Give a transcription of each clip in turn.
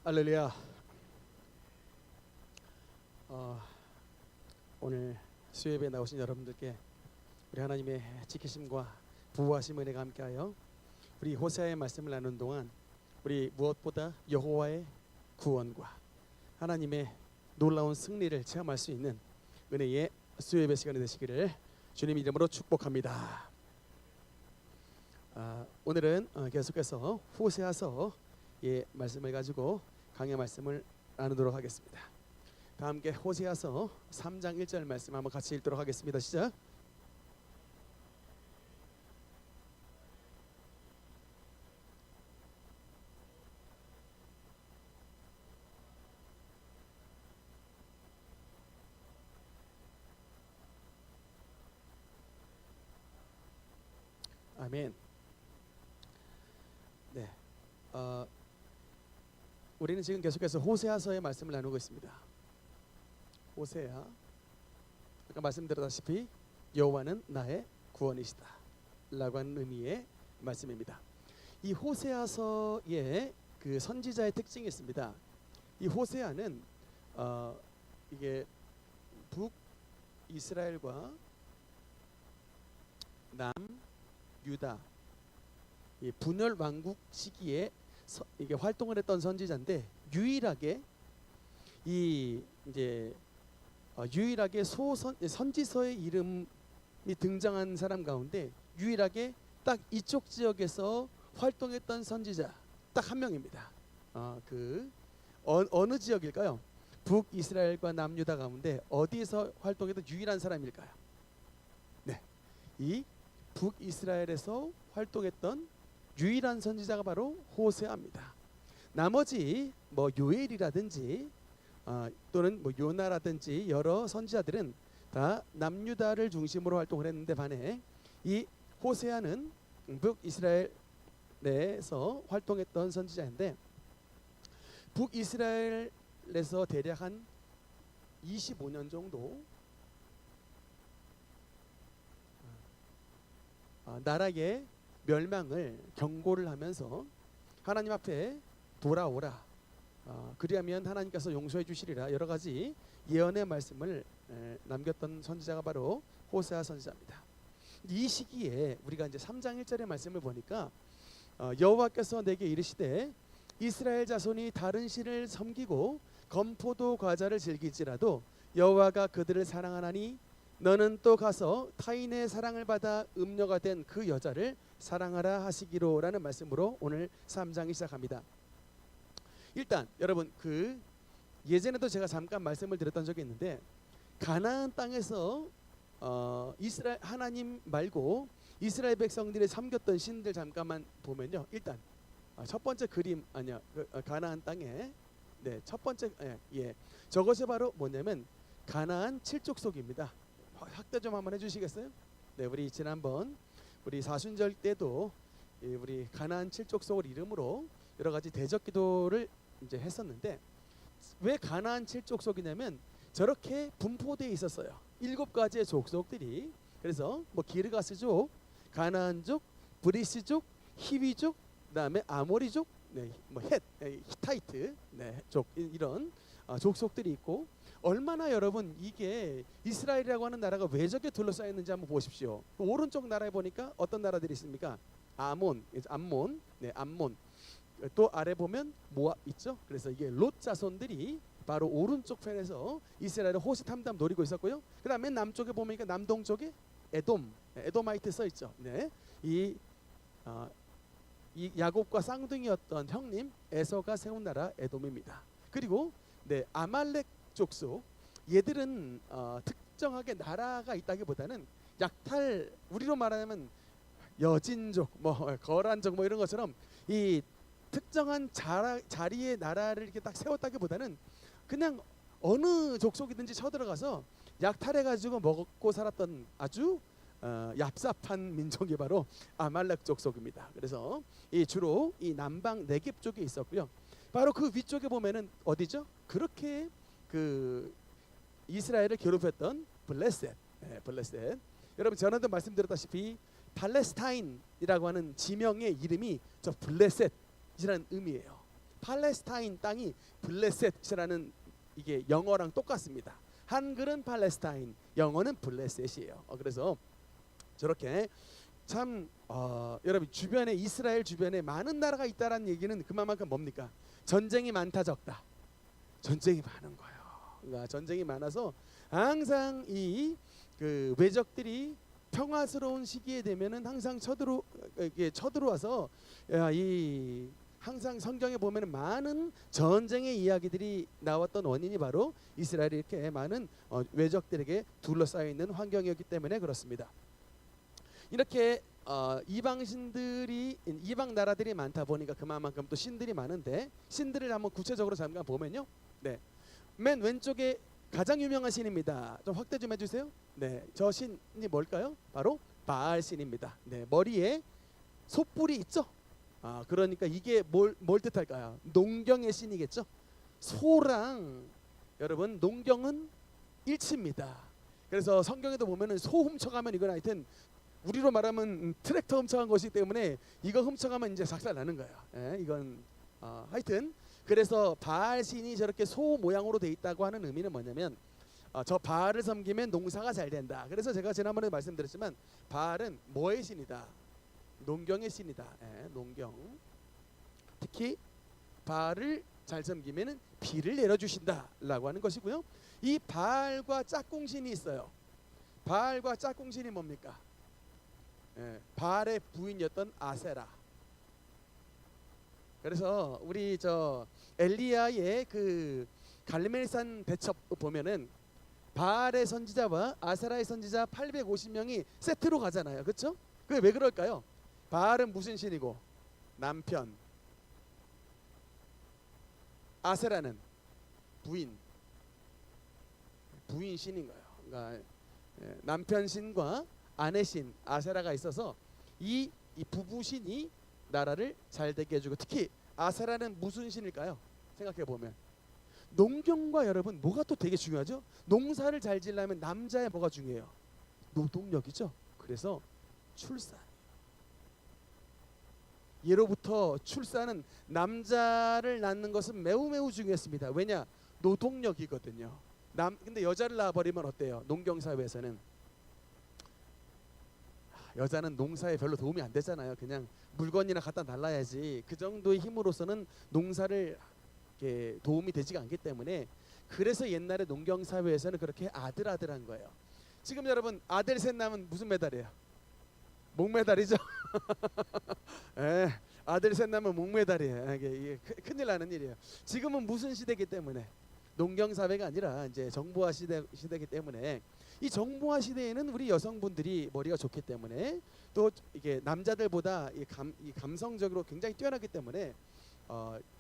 할렐루야. 오늘 수요예배에 나오신 여러분들께 우리 하나님의 지키심과 보호하심 은혜가 함께하여 우리 호세아의 말씀을 나누는 동안 우리 무엇보다 여호와의 구원과 하나님의 놀라운 승리를 체험할 수 있는 은혜의 수요예배 시간이 되시기를 주님 이름으로 축복합니다. 오늘은 계속해서 호세아서의 말씀을 가지고 강의 말씀을 나누도록 하겠습니다. 다 함께 호세아서 3장 1절 말씀 한번 같이 읽도록 하겠습니다. 시작. 아멘. 네. 우리는 지금 계속해서 호세아서의 말씀을 나누고 있습니다. 호세아, 아까 말씀드렸다시피 여호와는 나의 구원이시다 라고 하는 의미의 말씀입니다. 이 호세아서의 그 선지자의 특징이 있습니다. 이 호세아는 이게 북이스라엘과 남유다 이 분열 왕국 시기에 이게 활동을 했던 선지자인데 유일하게 유일하게 선지서의 이름이 등장한 사람 가운데 유일하게 딱 이쪽 지역에서 활동했던 선지자 딱 한 명입니다. 어느 지역일까요? 북이스라엘과 남유다 가운데 어디에서 활동했던 유일한 사람일까요? 네, 이 북이스라엘에서 활동했던 유일한 선지자가 바로 호세아입니다. 나머지 뭐 요엘이라든지 또는 뭐 요나라든지 여러 선지자들은 다 남유다를 중심으로 활동을 했는데 반해 이 호세아는 북이스라엘에서 활동했던 선지자인데 북이스라엘에서 대략 한 25년 정도 나라의 멸망을 경고를 하면서 하나님 앞에 돌아오라, 그리하면 하나님께서 용서해 주시리라 여러 가지 예언의 말씀을 남겼던 선지자가 바로 호세아 선지자입니다. 이 시기에 우리가 이제 3장 1절의 말씀을 보니까 여호와께서 내게 이르시되 이스라엘 자손이 다른 신을 섬기고 건포도 과자를 즐길지라도 여호와가 그들을 사랑하나니 너는 또 가서 타인의 사랑을 받아 음녀가 된 그 여자를 사랑하라 하시기로 라는 말씀으로 오늘 3장이 시작합니다. 일단 여러분 예전에도 제가 잠깐 말씀을 드렸던 적이 있는데 가나안 땅에서 이스라엘 하나님 말고 이스라엘 백성들이 섬겼던 신들 잠깐만 보면요. 일단 첫 번째 그림 가나안 땅에 첫 번째 저것이 바로 뭐냐면 가나안 칠족속입니다. 확대 좀 한번 해주시겠어요? 네, 우리 지난번 우리 사순절 때도 우리 가나안 칠족속을 이름으로 여러 가지 대적 기도를 이제 했었는데 왜 가나안 칠족속이냐면 저렇게 분포되어 있었어요. 7가지의 족속들이. 그래서 뭐 기르가스족, 가나안족, 브리스족, 히위족, 그다음에 아모리족, 뭐 히타이트 족 이런 족속들이 있고 얼마나 여러분 이게 이스라엘이라고 하는 나라가 왜 저렇게 둘러싸여 있는지 한번 보십시오. 오른쪽 나라에 보니까 어떤 나라들이 있습니까? 암몬. 또 아래 보면 모압 있죠. 그래서 이게 롯 자손들이 바로 오른쪽 편에서 이스라엘을 호시탐탐 노리고 있었고요. 그다음에 남쪽에 보니까 남동쪽에 에돔마이트 써 있죠. 이 야곱과 쌍둥이였던 형님 에서가 세운 나라 에돔입니다. 그리고 아말렉 족속, 얘들은 특정하게 나라가 있다기보다는 약탈, 우리로 말하면 여진족, 뭐 거란족 뭐 이런 것처럼 이 특정한 자리의 나라를 이렇게 딱 세웠다기보다는 그냥 어느 족속이든지 쳐들어가서 약탈해가지고 먹고 살았던 아주 얍삽한 민족이 바로 아말렉 족속입니다. 그래서 주로 이 남방 네겝 쪽에 있었고요. 바로 그 위쪽에 보면은 어디죠? 그렇게 이스라엘을 괴롭혔던 블레셋. 여러분 전에도 말씀드렸다시피 팔레스타인이라고 하는 지명의 이름이 저 블레셋이라는 의미예요. 팔레스타인 땅이 블레셋이라는 이게 영어랑 똑같습니다. 한글은 팔레스타인, 영어는 블레셋이에요. 그래서 저렇게 참 여러분 주변에 이스라엘 주변에 많은 나라가 있다라는 얘기는 그만큼 뭡니까? 전쟁이 많다 적다. 전쟁이 많은 거예요. 그러니까 전쟁이 많아서 항상 이 그 외적들이 평화스러운 시기에 되면은 항상 쳐들어와서 이 항상 성경에 보면은 많은 전쟁의 이야기들이 나왔던 원인이 바로 이스라엘이 이렇게 많은 외적들에게 둘러싸여 있는 환경이었기 때문에 그렇습니다. 이렇게 이방 나라들이 많다 보니까 그만큼 또 신들이 많은데 신들을 한번 구체적으로 잠깐 보면요. 네, 맨 왼쪽에 가장 유명한 신입니다. 좀 확대 좀 해주세요. 네, 저 신이 뭘까요? 바로 바알 신입니다. 네, 머리에 소뿔이 있죠. 그러니까 이게 뭘 뜻할까요? 농경의 신이겠죠. 소랑 여러분 농경은 일치입니다. 그래서 성경에도 보면은 소 훔쳐가면 이건 하여튼 우리로 말하면 트랙터 훔쳐간 것이기 때문에 이거 훔쳐가면 이제 작살 나는 거예요. 이건 하여튼 그래서 바알 신이 저렇게 소 모양으로 돼 있다고 하는 의미는 뭐냐면 저 바알을 섬기면 농사가 잘 된다. 그래서 제가 지난번에 말씀드렸지만 바알은 뭐의 신이다? 농경의 신이다. 농경. 특히 바알을 잘 섬기면 비를 내려주신다라고 하는 것이고요. 이 바알과 짝꿍신이 있어요. 바알과 짝꿍신이 뭡니까? 바알의 부인이었던 아세라. 그래서 우리 저 엘리야의 그 갈멜산 대첩 보면은 바알의 선지자와 아세라의 선지자 850명이 세트로 가잖아요. 그렇죠? 그게 왜 그럴까요? 바알은 무슨 신이고 남편, 아세라는 부인 신인 거예요. 그러니까 남편 신과 아내 신 아세라가 있어서 이 부부 신이 나라를 잘 되게 해주고, 특히 아세라는 무슨 신일까요? 생각해 보면 농경과 여러분 뭐가 또 되게 중요하죠? 농사를 잘 지으려면 남자의 뭐가 중요해요? 노동력이죠. 그래서 출산. 예로부터 출산은 남자를 낳는 것은 매우 중요했습니다. 왜냐? 노동력이거든요. 근데 여자를 낳아버리면 어때요? 농경 사회에서는 여자는 농사에 별로 도움이 안 되잖아요. 그냥 물건이나 갖다 달라야지. 그 정도의 힘으로서는 농사를 도움이 되지가 않기 때문에, 그래서 옛날에 농경 사회에서는 그렇게 아들한 거예요. 지금 여러분 아들 셋 낳으면 무슨 메달이에요? 목메달이죠. 아들 셋 낳으면 목메달이에요. 이게 큰일 나는 일이에요. 지금은 무슨 시대이기 때문에? 농경 사회가 아니라 이제 정보화 시대이기 때문에, 이 정보화 시대에는 우리 여성분들이 머리가 좋기 때문에, 또 이게 남자들보다 이 감성적으로 굉장히 뛰어나기 때문에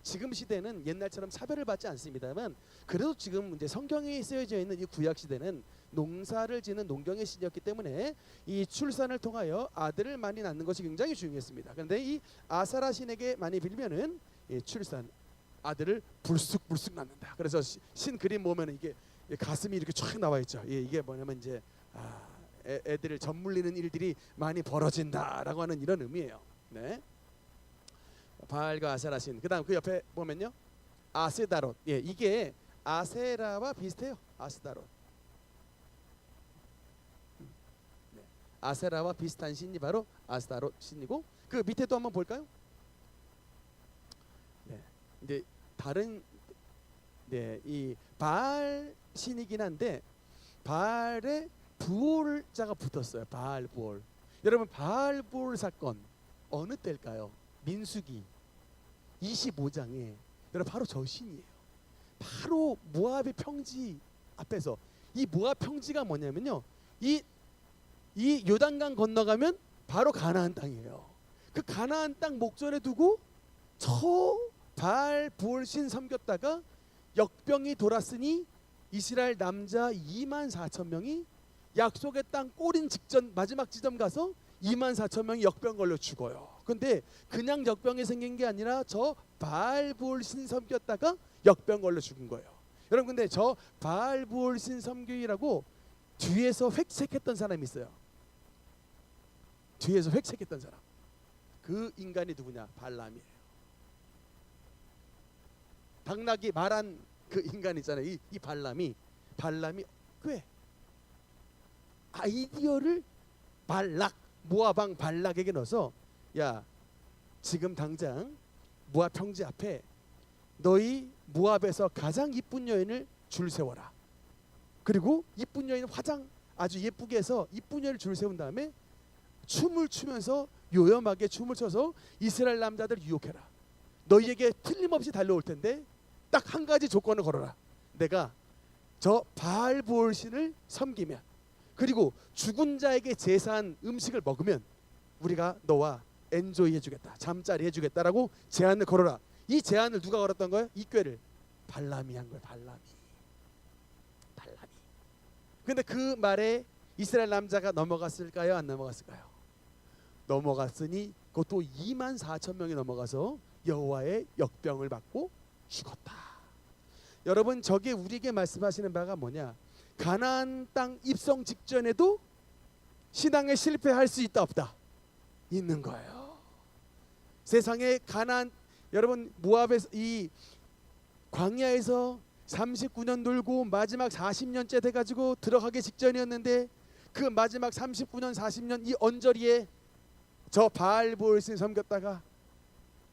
지금 시대는 옛날처럼 차별을 받지 않습니다만, 그래도 지금 이제 성경에 쓰여져 있는 이 구약 시대는 농사를 짓는 농경의 시대였기 때문에 이 출산을 통하여 아들을 많이 낳는 것이 굉장히 중요했습니다. 그런데 이 아사라 신에게 많이 빌면은 출산, 아들을 불쑥 낳는다. 그래서 신 그림 보면 이게 가슴이 이렇게 쫙 나와 있죠. 이게 뭐냐면 이제 애들을 젖물리는 일들이 많이 벌어진다라고 하는 이런 의미예요. 네. 바알과 아세라 신. 그다음 그 옆에 보면요, 아스다롯. 이게 아세라와 비슷해요. 아스다롯. 네. 아세라와 비슷한 신이 바로 아스다롯 신이고, 그 밑에 또 한번 볼까요? 네. 이제 다른 이 바알 신이긴 한데 바알의 부올자가 붙었어요. 바알 부올. 여러분 바알 부올 사건 어느 때일까요? 민수기 25장에 여러분 바로 저 신이에요. 바로 모압의 평지 앞에서. 이 모압 평지가 뭐냐면요, 이 요단강 건너가면 바로 가나안 땅이에요. 그 가나안 땅 목전에 두고 저 바알 부올 신 섬겼다가 역병이 돌았으니 이스라엘 남자 24,000명이 약속의 땅 꼬린 직전 마지막 지점 가서 24,000명이 역병 걸려 죽어요. 근데 그냥 역병이 생긴 게 아니라 저 바알 부올 신 섬겼다가 역병 걸려 죽은 거예요. 여러분, 근데 저 바알 부올 신 섬기라고 뒤에서 획책했던 사람이 있어요. 뒤에서 획책했던 사람. 그 인간이 누구냐? 발람이에요. 박락이 말한 그 인간 있잖아요. 이 발람이 꽤 아이디어를 모압 왕 발락에게 넣어서, 야, 지금 당장 모압 평지 앞에 너희 모압에서 가장 이쁜 여인을 줄 세워라. 그리고 이쁜 여인 화장 아주 예쁘게 해서 이쁜 여인을 줄 세운 다음에 춤을 추면서 요염하게 춤을 춰서 이스라엘 남자들 유혹해라. 너희에게 틀림없이 달려올 텐데 딱 한 가지 조건을 걸어라. 내가 저 바알보올신을 섬기면, 그리고 죽은 자에게 제사한 음식을 먹으면 우리가 너와 엔조이 해주겠다, 잠자리 해주겠다라고 제안을 걸어라. 이 제안을 누가 걸었던 거예요? 이 꾀를 발람이 한 거예요. 발람이. 근데 그 말에 이스라엘 남자가 넘어갔을까요? 안 넘어갔을까요? 넘어갔으니 그것도 24,000명이 넘어가서 여호와의 역병을 받고 죽었다. 여러분, 저게 우리에게 말씀하시는 바가 뭐냐? 가나안 땅 입성 직전에도 신앙에 실패할 수 있다 없다? 있는 거예요. 세상에 가나안, 여러분 모압에서 이 광야에서 39년 놀고 마지막 40년째 돼가지고 들어가기 직전이었는데 그 마지막 39년 40년 이 언저리에 저 바알보올신 섬겼다가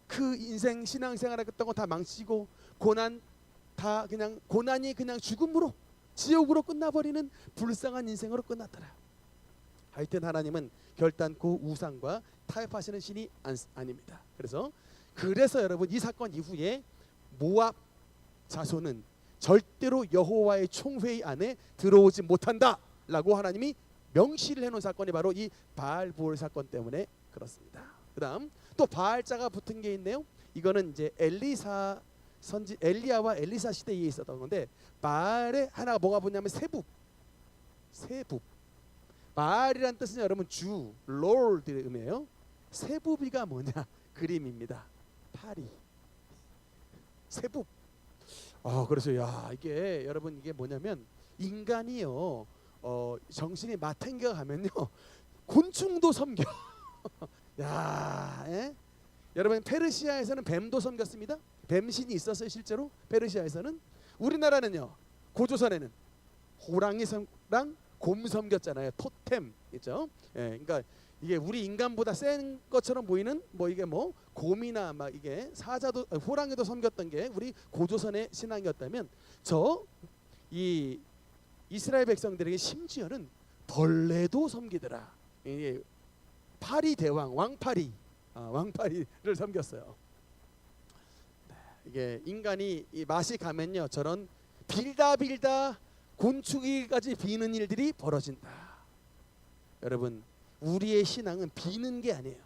그 인생 신앙생활 했던 거 다 망치고 고난이 그냥 죽음으로 지옥으로 끝나버리는 불쌍한 인생으로 끝났더라. 하여튼 하나님은 결단코 우상과 타협하시는 신이 아닙니다. 그래서 여러분, 이 사건 이후에 모압 자손은 절대로 여호와의 총회의 안에 들어오지 못한다라고 하나님이 명시를 해놓은 사건이 바로 이 바알보올 사건 때문에 그렇습니다. 그다음 또 바알자가 붙은 게 있네요. 이거는 이제 엘리야와 엘리사 시대에 있었던 건데, 바알의 하나가 뭐가 붙냐면 세북. 바알이란 뜻은 여러분 주, 롤드의 의미예요. 세부비가 뭐냐? 그림입니다. 파리. 세북. 그래서 이게 여러분, 이게 뭐냐면 인간이요, 정신이 마탱겨 가면요 곤충도 섬겨. 여러분, 페르시아에서는 뱀도 섬겼습니다. 뱀신이 있었어요 실제로 페르시아에서는. 우리나라는요, 고조선에는 호랑이랑 곰 섬겼잖아요. 토템 있죠. 그러니까 이게 우리 인간보다 센 것처럼 보이는 이게 곰이나 막 이게 사자도 호랑이도 섬겼던 게 우리 고조선의 신앙이었다면, 이 이스라엘 백성들에게 심지어는 벌레도 섬기더라. 이게 파리 대왕 왕파리를 섬겼어요. 이게 인간이 이 맛이 가면요, 저런 빌다 곤충이까지 비는 일들이 벌어진다. 여러분, 우리의 신앙은 비는 게 아니에요.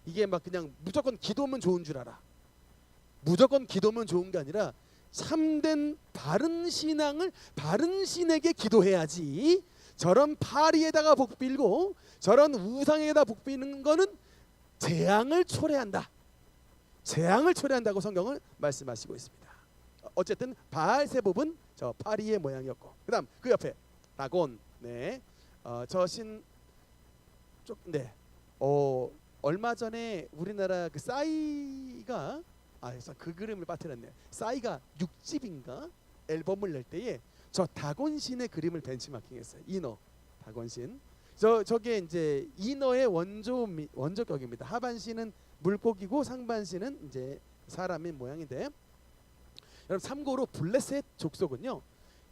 이게 막 그냥 무조건 기도면 좋은 줄 알아. 무조건 기도면 좋은 게 아니라 참된 바른 신앙을 바른 신에게 기도해야지, 저런 파리에다가 복 빌고 저런 우상에다 복 비는 거는 재앙을 초래한다. 재앙을 초래한다고 성경을 말씀하시고 있습니다. 어쨌든 바알세붑은 저 파리의 모양이었고, 그다음 그 옆에 다곤. 얼마 전에 우리나라 그 싸이가 그 그림을 빠뜨렸네. 싸이가 6집인가 앨범을 낼 때에 저 다곤신의 그림을 벤치마킹했어요. 인어 다곤신. 저게 이제 인어의 원조격입니다. 하반신은 물고기고 상반신은 이제 사람의 모양인데, 여러분 참고로 블레셋 족속은요,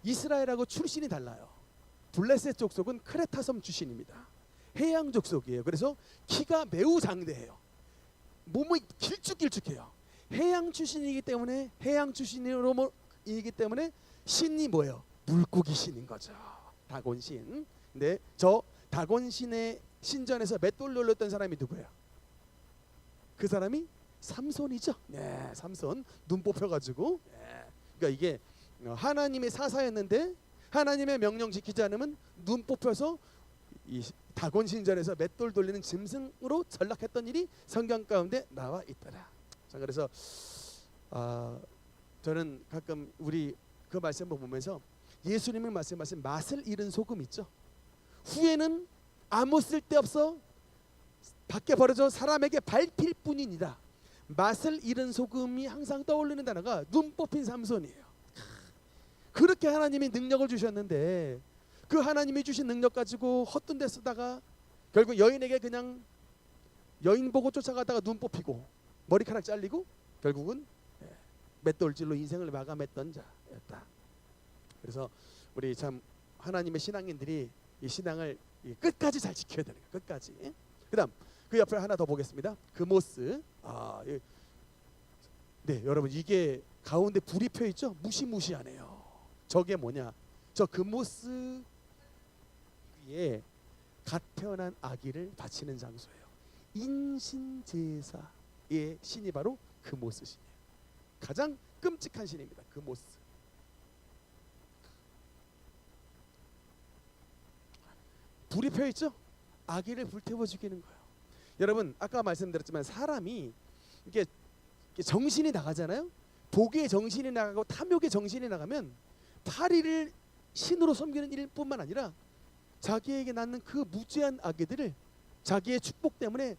이스라엘하고 출신이 달라요. 블레셋 족속은 크레타 섬 출신입니다. 해양 족속이에요. 그래서 키가 매우 장대해요. 몸이 길쭉길쭉해요. 해양 출신이기 때문에 신이 뭐예요? 물고기 신인 거죠. 다곤신. 근데 저 다곤신의 신전에서 맷돌 놀렸던 사람이 누구예요? 그 사람이 삼손이죠. 삼손 눈 뽑혀가지고. 그러니까 이게 하나님의 사사였는데 하나님의 명령 지키지 않으면 눈 뽑혀서 이 다곤 신전에서 맷돌 돌리는 짐승으로 전락했던 일이 성경 가운데 나와 있더라. 자, 그래서 저는 가끔 우리 그 말씀을 보면서 예수님이 말씀하신 맛을 잃은 소금 있죠. 후에는 아무 쓸데없어 밖에 버려져 사람에게 밟힐 뿐이니라. 맛을 잃은 소금이 항상 떠올리는 단어가 눈 뽑힌 삼손이에요. 그렇게 하나님이 능력을 주셨는데 그 하나님이 주신 능력 가지고 헛된 데 쓰다가 결국 여인에게 그냥 여인 보고 쫓아가다가 눈 뽑히고 머리카락 잘리고 결국은 맷돌질로 인생을 마감했던 자였다. 그래서 우리 참 하나님의 신앙인들이 이 신앙을 끝까지 잘 지켜야 되는 거예요. 끝까지. 그다음 그 옆에 하나 더 보겠습니다. 그모스. 네, 여러분 이게 가운데 불이 펴 있죠? 무시무시하네요. 저게 뭐냐? 저 그모스 위에 갓 태어난 아기를 바치는 장소예요. 인신제사의 신이 바로 그모스 신이에요. 가장 끔찍한 신입니다. 그모스. 불이 펴 있죠? 아기를 불태워 죽이는 거예요. 여러분 아까 말씀드렸지만 사람이 이게 정신이 나가잖아요. 독의 정신이 나가고 탐욕의 정신이 나가면 파리를 신으로 섬기는 일뿐만 아니라 자기에게 낳는 그 무죄한 아기들을 자기의 축복 때문에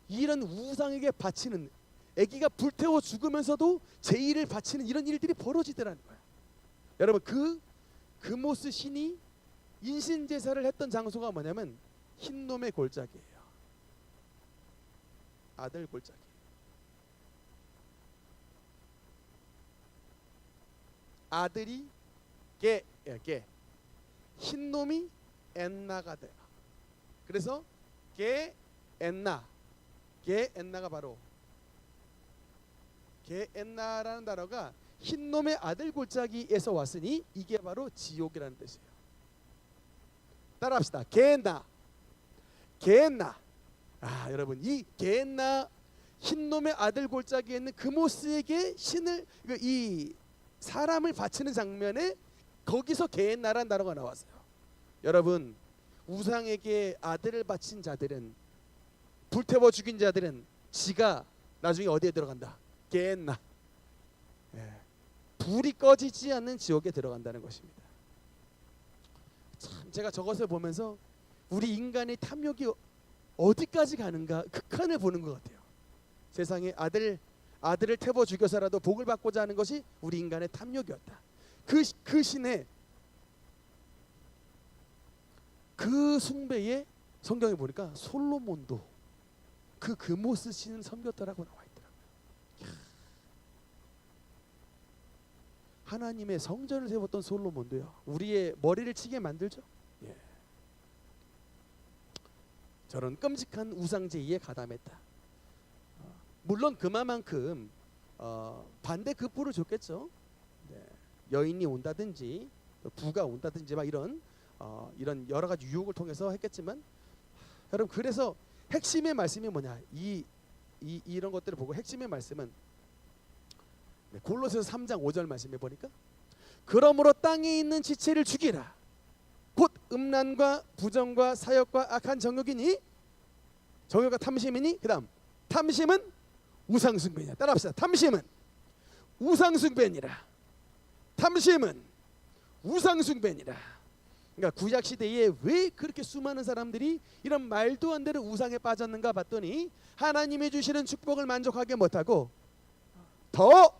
이런 우상에게 바치는, 아기가 불태워 죽으면서도 제의를 바치는 이런 일들이 벌어지더라는 거예요. 여러분 그모스 신이 인신제사를 했던 장소가 뭐냐면 흰놈의 골짜기예요. 아들 골짜기. 아들이 게 흰놈이 엔나가 돼요. 그래서 게엔나가 바로 게엔나라는 단어가 흰놈의 아들 골짜기에서 왔으니 이게 바로 지옥이라는 뜻이에요. 따라합시다. 게엔나. 여러분 이 게엔나 흰놈의 아들 골짜기에 있는 그모스에게 신을 이 사람을 바치는 장면에 거기서 게엔나라는 단어가 나왔어요. 여러분 우상에게 아들을 바친 자들은, 불태워 죽인 자들은 지가 나중에 어디에 들어간다? 게엔나. 불이 꺼지지 않는 지옥에 들어간다는 것입니다. 참 제가 저것을 보면서 우리 인간의 탐욕이 어디까지 가는가 극한을 보는 것 같아요. 세상에 아들을 태워 죽여서라도 복을 받고자 하는 것이 우리 인간의 탐욕이었다. 그 신의 그 숭배에 성경에 보니까 솔로몬도 그 그모스 신을 섬겼다라고 나와 있더라고요. 하나님의 성전을 세웠던 솔로몬도요, 우리의 머리를 치게 만들죠. 저런 끔찍한 우상제의에 가담했다. 물론 그만큼 반대 급부를 줬겠죠. 여인이 온다든지 부가 온다든지 막 이런 여러 가지 유혹을 통해서 했겠지만, 여러분 그래서 핵심의 말씀이 뭐냐? 이런 것들을 보고 핵심의 말씀은 골로새서 3장 5절 말씀에 보니까 그러므로 땅에 있는 지체를 죽이라. 곧 음란과 부정과 사욕과 악한 정욕이니, 정욕과 탐심이니, 그다음 탐심은 우상숭배냐. 따라합시다. 탐심은 우상숭배니라. 탐심은 우상숭배니라. 그러니까 구약 시대에 왜 그렇게 수많은 사람들이 이런 말도 안 되는 우상에 빠졌는가 봤더니 하나님이 주시는 축복을 만족하게 못하고 더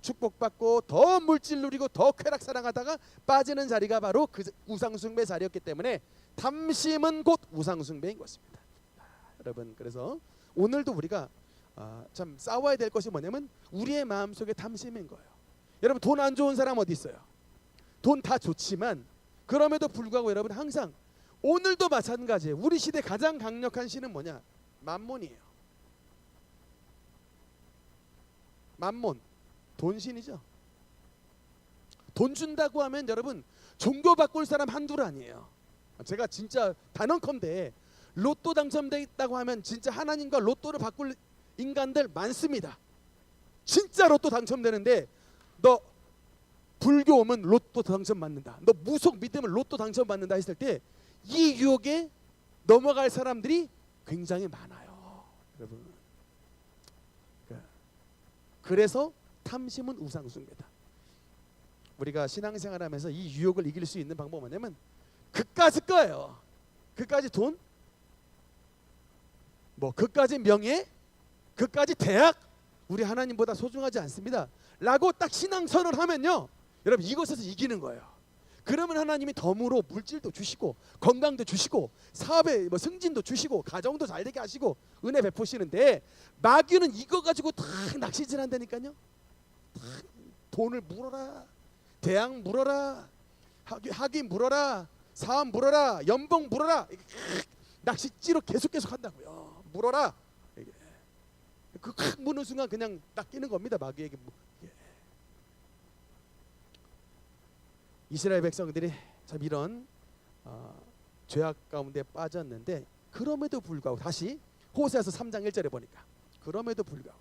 축복받고 더 물질 누리고 더 쾌락 사랑하다가 빠지는 자리가 바로 그 우상숭배 자리였기 때문에 탐심은 곧 우상숭배인 것입니다. 여러분 그래서 오늘도 우리가 참 싸워야 될 것이 뭐냐면 우리의 마음속에 탐심인 거예요. 여러분 돈 안 좋은 사람 어디 있어요? 돈 다 좋지만 그럼에도 불구하고 여러분 항상 오늘도 마찬가지예요. 우리 시대 가장 강력한 신은 뭐냐? 만몬이에요. 만몬, 돈신이죠. 돈 준다고 하면 여러분 종교 바꿀 사람 한둘 아니에요. 제가 진짜 단언컨대 로또 당첨됐다고 하면 진짜 하나님과 로또를 바꿀 인간들 많습니다. 진짜 로또 당첨되는데 너 불교 오면 로또 당첨 받는다, 너 무속 믿으면 로또 당첨 받는다 했을 때 이 유혹에 넘어갈 사람들이 굉장히 많아요. 여러분 그래서 탐심은 우상숭배다. 우리가 신앙생활하면서 이 유혹을 이길 수 있는 방법은 뭐냐면 그까짓 거예요. 그까짓 돈, 뭐 그까짓 명예, 그까짓 대학, 우리 하나님보다 소중하지 않습니다 라고 딱 신앙 선언하면요, 여러분 이것에서 이기는 거예요. 그러면 하나님이 덤으로 물질도 주시고 건강도 주시고 사업에 뭐 승진도 주시고 가정도 잘 되게 하시고 은혜 베푸시는데, 마귀는 이거 가지고 다 낚시질 한다니까요. 다 돈을 물어라, 대학 물어라, 학위 물어라, 사업 물어라, 연봉 물어라, 낚시찌로 계속 한다고요. 물어라. 그 무는 순간 그냥 낚이는 겁니다, 마귀에게. 이스라엘 백성들이 참 이런 죄악 가운데 빠졌는데, 그럼에도 불구하고 다시 호세아서 3장 1절에 보니까 그럼에도 불구하고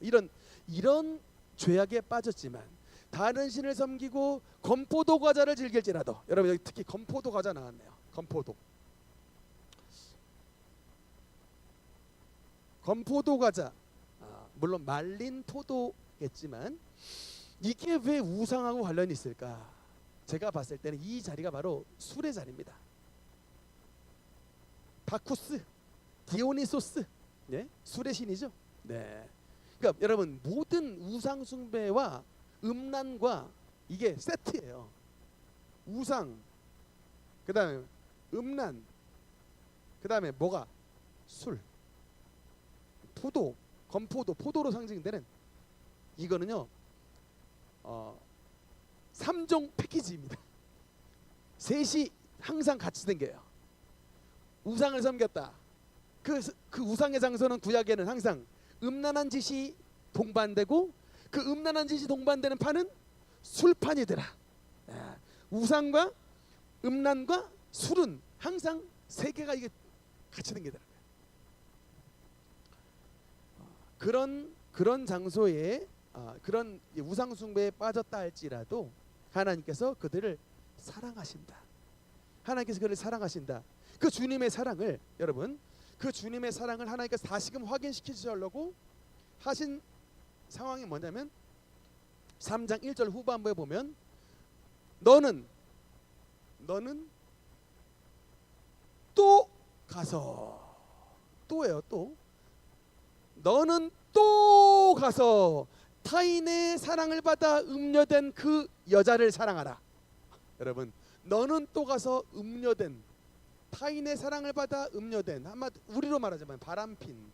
이런 죄악에 빠졌지만 다른 신을 섬기고 건포도 과자를 즐길지라도, 여러분 여기 특히 건포도 과자 나왔네요. 건포도 과자, 물론 말린 포도겠지만 이게 왜 우상하고 관련이 있을까? 제가 봤을 때는 이 자리가 바로 술의 자리입니다. 바쿠스, 디오니소스, 네? 술의 신이죠. 네. 그러니까 여러분 모든 우상 숭배와 음란과 이게 세트예요. 우상, 그다음에 음란, 그다음에 뭐가? 술, 포도, 건포도, 포도로 상징되는 이거는요 3종 패키지입니다. 셋이 항상 같이 댕겨요. 우상을 섬겼다. 그 우상의 장소는 구약에는 항상 음란한 짓이 동반되고, 그 음란한 짓이 동반되는 판은 술판이더라. 우상과 음란과 술은 항상 세 개가 이게 같이 댕기더라고요. 그런 장소에 그런 우상 숭배에 빠졌다 할지라도 하나님께서 그들을 사랑하신다. 하나님께서 그들을 사랑하신다. 그 주님의 사랑을, 여러분 그 주님의 사랑을 하나님께서 다시금 확인시키시려고 하신 상황이 뭐냐면 3장 1절 후반부에 보면 너는 또 가서, 또예요, 또. 너는 또 가서 타인의 사랑을 받아 음녀된 그 여자를 사랑하라. 여러분 너는 또 가서 음녀된, 타인의 사랑을 받아 음녀된, 한마디 우리로 말하자면 바람핀,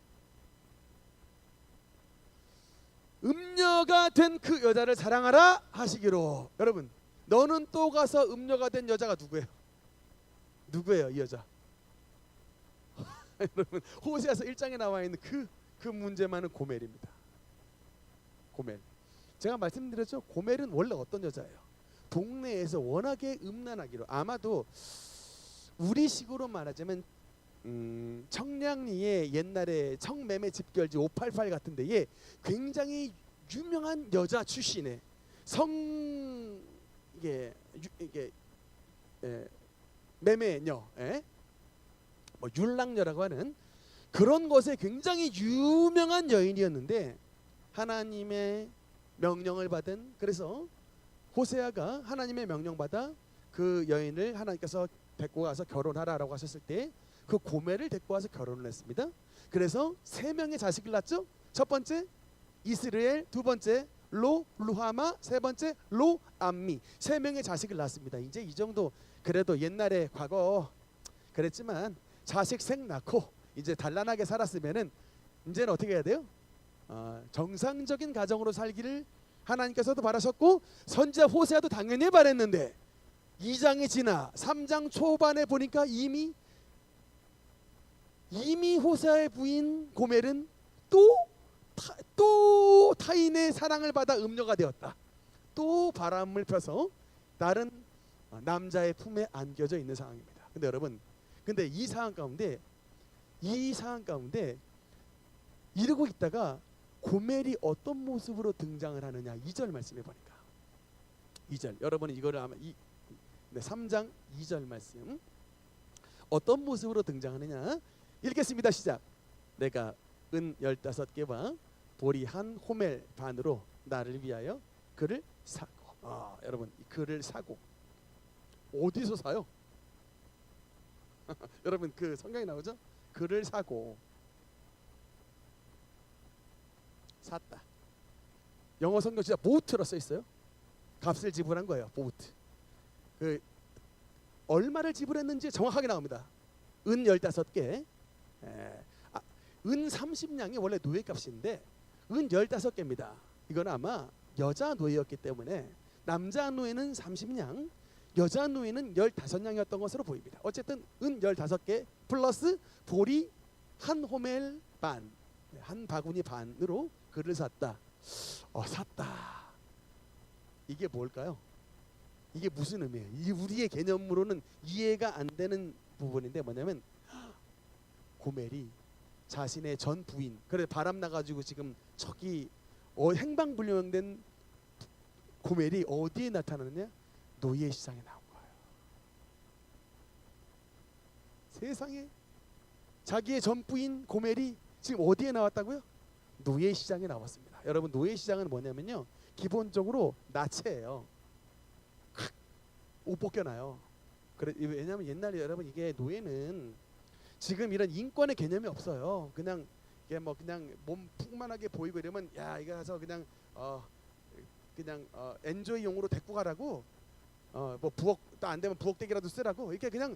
음녀가 된 그 여자를 사랑하라 하시기로. 여러분 너는 또 가서 음녀가 된 여자가 누구예요 이 여자? 여러분 호세아서 1장에 나와 있는 그 문제만은 고멜입니다. 고멜. 제가 말씀드렸죠. 고멜은 원래 어떤 여자예요? 동네에서 워낙에 음란하기로, 아마도 우리식으로 말하자면 청량리에 옛날에 청매매 집결지 588 같은 데에 굉장히 유명한 여자 출신의 매매녀, 뭐 율랑녀라고 하는 그런 것에 굉장히 유명한 여인이었는데, 하나님의 명령을 받은, 그래서 호세아가 하나님의 명령받아 그 여인을 하나님께서 데리고 가서 결혼하라라고 하셨을 때 그 고멜을 데리고 와서 결혼을 했습니다. 그래서 3명의 자식을 낳죠. 첫 번째 이스라엘, 두 번째 루하마, 세 번째 로암미, 3명의 자식을 낳습니다. 이제 이 정도 그래도 옛날에 과거 그랬지만 자식 생 낳고 이제 단란하게 살았으면은 이제는 어떻게 해야 돼요? 정상적인 가정으로 살기를 하나님께서도 바라셨고 선지자 호세아도 당연히 바랬는데, 2장이 지나 3장 초반에 보니까 이미 호세아의 부인 고멜은 또 타인의 사랑을 받아 음녀가 되었다. 또 바람을 펴서 다른 남자의 품에 안겨져 있는 상황입니다. 근데 여러분, 근데 이 상황 가운데 이러고 있다가 고멜이 어떤 모습으로 등장을 하느냐, 2절 말씀해 보니까 2절, 여러분은 이거를 아마 3장 2절 말씀 어떤 모습으로 등장하느냐 읽겠습니다. 시작. 내가 은 15개와 보리 한 호멜 반으로 나를 위하여 그를 사고. 여러분 그를 사고 어디서 사요? 여러분 그 성경에 나오죠? 그를 사고 샀다. 영어 성경 진짜 보트로 써 있어요. 값을 지불한 거예요. 보트. 그 얼마를 지불했는지 정확하게 나옵니다. 은 15개. 은 30냥이 원래 노예값인데 은 15개입니다. 이건 아마 여자 노예였기 때문에 남자 노예는 30냥, 여자 노예는 15냥이었던 것으로 보입니다. 어쨌든 은 15개 플러스 보리 한 호멜 반, 한 바구니 반으로 그를 샀다. 샀다. 이게 뭘까요? 이게 무슨 의미예요? 이 우리의 개념으로는 이해가 안 되는 부분인데 뭐냐면 고멜이 자신의 전 부인, 그래 바람 나가지고 지금 저기 행방불명된 고멜이 어디에 나타나느냐? 노예 시장에 나온 거예요. 세상에 자기의 전 부인 고멜이 지금 어디에 나왔다고요? 노예 시장에 나왔습니다. 여러분 노예 시장은 뭐냐면요, 기본적으로 나체예요. 옷 벗겨놔요. 그래 왜냐하면 옛날에 여러분 이게 노예는 지금 이런 인권의 개념이 없어요. 그냥 이게 뭐 그냥 몸 풍만하게 보이고 이러면 야 이거 가서 그냥 엔조이용으로 데리고 가라고 뭐 부엌 또 안 되면 부엌대기라도 쓰라고 이렇게 그냥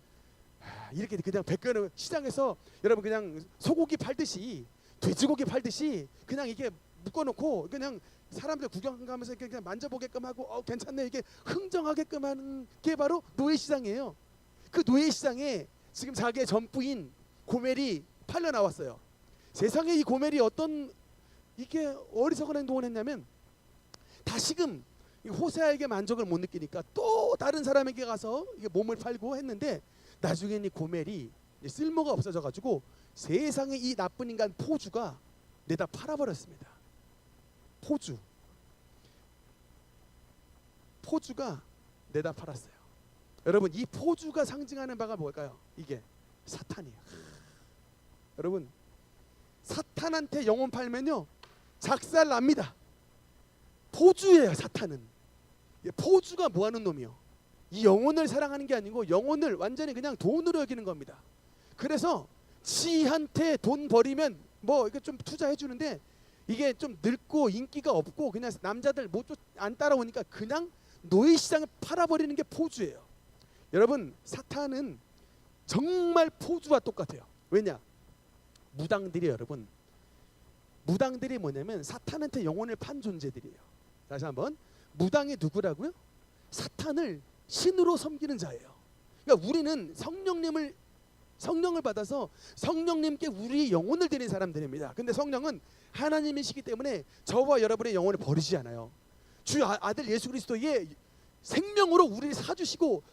이렇게 그냥 벗겨놓은 시장에서 여러분 그냥 소고기 팔듯이 돼지고기 팔듯이 그냥 이게 묶어놓고 그냥 사람들 구경 가면서 그냥 만져보게끔 하고 괜찮네 이게 흥정하게끔 하는 게 바로 노예시장이에요. 그 노예시장에 지금 자기의 전부인 고멜이 팔려 나왔어요. 세상에 이 고멜이 어떤 이게 어리석은 행동을 했냐면 다시금 호세아에게 만족을 못 느끼니까 또 다른 사람에게 가서 이게 몸을 팔고 했는데 나중에는 이 고멜이 쓸모가 없어져 가지고 세상에 이 나쁜 인간 포주가 내다 팔아버렸습니다. 포주가 내다 팔았어요. 여러분 이 포주가 상징하는 바가 뭘까요? 이게 사탄이에요. 여러분 사탄한테 영혼 팔면요 작살 납니다. 포주예요. 사탄은 포주가 뭐하는 놈이요? 이 영혼을 사랑하는 게 아니고 영혼을 완전히 그냥 돈으로 여기는 겁니다. 그래서 지한테 돈 버리면 뭐 이게 좀 투자해 주는데 이게 좀 늙고 인기가 없고 그냥 남자들 안 따라오니까 그냥 노예시장에 팔아버리는 게 포주예요. 여러분 사탄은 정말 포주와 똑같아요. 왜냐? 무당들이 여러분 무당들이 뭐냐면 사탄한테 영혼을 판 존재들이에요. 다시 한번 무당이 누구라고요? 사탄을 신으로 섬기는 자예요. 그러니까 우리는 성령을 받아서 성령님께 우리 영혼을 드린 사람들입니다. 근데 성령은 하나님이시기 때문에 저와 여러분의 영혼을 버리지 않아요. 주 아들 예수 그리스도의 생명으로 우리를 사주시고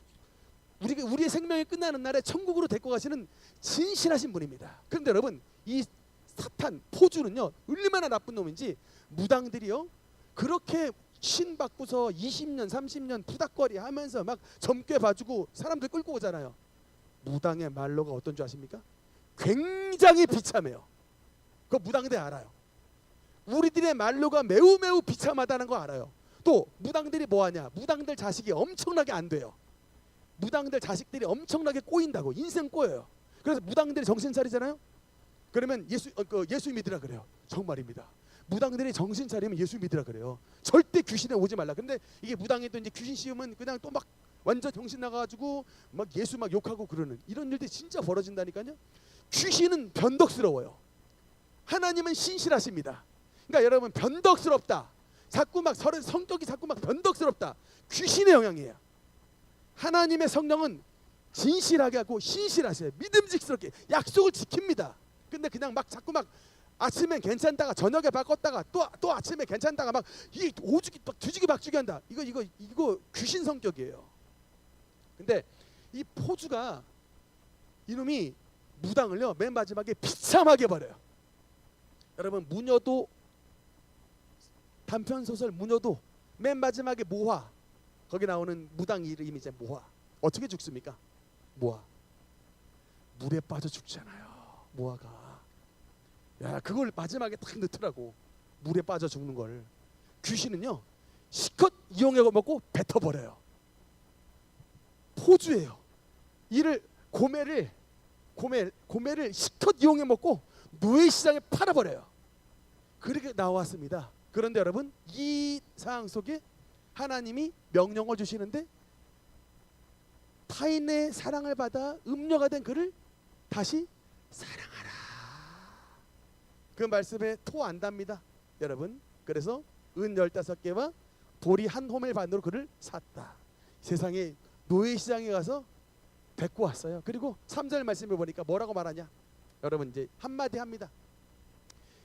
우리의 생명이 끝나는 날에 천국으로 데리고 가시는 진실하신 분입니다. 그런데 여러분 이 사탄 포주는요 얼마나 나쁜 놈인지 무당들이요 그렇게 신 받고서 20년 30년 푸닥거리 하면서 막 젊게 봐주고 사람들 끌고 오잖아요. 무당의 말로가 어떤 줄 아십니까? 굉장히 비참해요. 그거 무당들 알아요. 우리들의 말로가 매우 비참하다는 거 알아요. 또 무당들이 뭐하냐? 무당들 자식이 엄청나게 안 돼요. 무당들 자식들이 엄청나게 꼬인다고 인생 꼬여요. 그래서 무당들이 정신 차리잖아요. 그러면 예수 믿으라 그래요. 정말입니다. 무당들이 정신 차리면 예수 믿으라 그래요. 절대 귀신에 오지 말라. 근데 이게 무당이 또 이제 귀신 씌우면 그냥 또 막 완전 정신 나가가지고 막 예수 막 욕하고 그러는 이런 일들이 진짜 벌어진다니까요. 귀신은 변덕스러워요. 하나님은 신실하십니다. 그러니까 여러분 변덕스럽다. 자꾸 막 성격이 자꾸 막 변덕스럽다. 귀신의 영향이에요. 하나님의 성령은 진실하게 하고 신실하세요. 믿음직스럽게 약속을 지킵니다. 근데 그냥 막 자꾸 막 아침엔 괜찮다가 저녁에 바꿨다가 또 아침에 괜찮다가 막 이 오죽이 막 뒤지기 박죽이 한다. 이거 귀신 성격이에요. 근데 이 포주가 이놈이 무당을요 맨 마지막에 비참하게 버려요. 여러분 무녀도 단편소설 무녀도 맨 마지막에 모화 거기 나오는 무당 이름이 이제 모화 어떻게 죽습니까? 모화 물에 빠져 죽잖아요. 모화가 야 그걸 마지막에 딱 넣더라고. 물에 빠져 죽는 걸. 귀신은요 실컷 이용해 먹고 뱉어버려요. 포주예요. 이를 고멜을 실컷 이용해 먹고 노예시장에 팔아버려요. 그렇게 나왔습니다. 그런데 여러분 이 상황 속에 하나님이 명령을 주시는데 타인의 사랑을 받아 음녀가 된 그를 다시 사랑하라. 그 말씀에 토 안답니다 여러분. 그래서 은 15개와 돌이 한 호멜 반으로 그를 샀다. 세상에 노예시장에 가서 데리고 왔어요. 그리고 3절 말씀을 보니까 뭐라고 말하냐. 여러분 이제 한마디 합니다.